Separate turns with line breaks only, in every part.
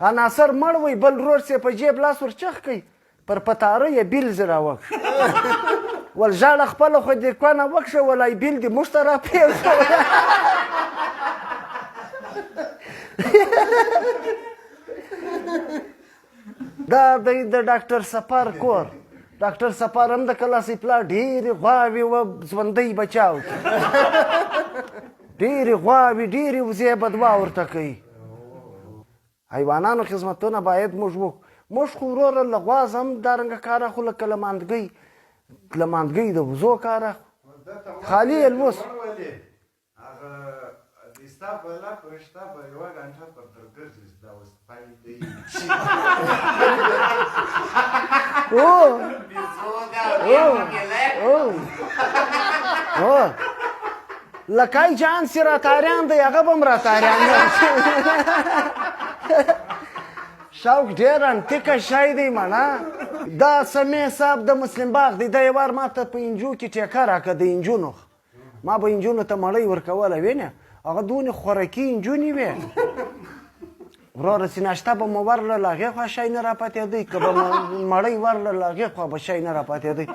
عناصر مړ وي بل ورور سې په جیب لاس ورچخ کوي پر پتاره یې بیل زه راوکړ ول ژاړه خپله خو دې کونه وکښه ولای بیل دې موږ ته راپرېږده دا دی د ډاکټر سفر کور ډاکټر سفر هم د کلاسې پلا ډېرې غواوې و ژوندی بچاو ډېرې غواوې ډېرې وزې بدوا ورته کوي حیوانانو خدمتونه باید موږ وکړو موږ خو وروره له غواز هم دارنګه کار اخلو لکه لماندګۍ د وزو کار اخلو خالي یې لوس
ستا بلا پرشته به یوه ګنټه پر در ګرځي دا اوس پیل
لکای جان سي راتاریان دی هغه به هم راتاریان شوق ډېر انتیکه شی دی منه دا سمیع صاحب د مسلم باغ دی دا یو وار ما ته په انجو کې ټیکه راکړه د انجونو ما به انجونو ته مړۍ ورکوله وینې هغه دونې خوراکي انجونې وې وروره چې ناشته به مو ورلل هغې خوا شی نه راپاتېدی که به مړۍ ورلل هغې خوا به شی نه راپاتېدی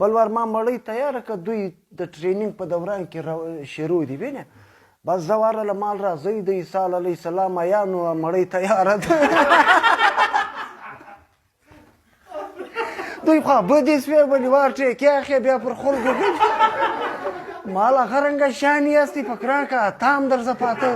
بل وار ما مړۍ تیاره کړه دوی د ټرینینګ په دوران کې شروع دي وینې بس زه ورله مال راځئ د عیسی علیه السلام ایانو مړۍ تیاره ده دوی خوا بدې سوې ولې وار ټیکې اخې بیا پر خلکو مال هغه رنګه شان یاستې په کرانکه تام درځه پاته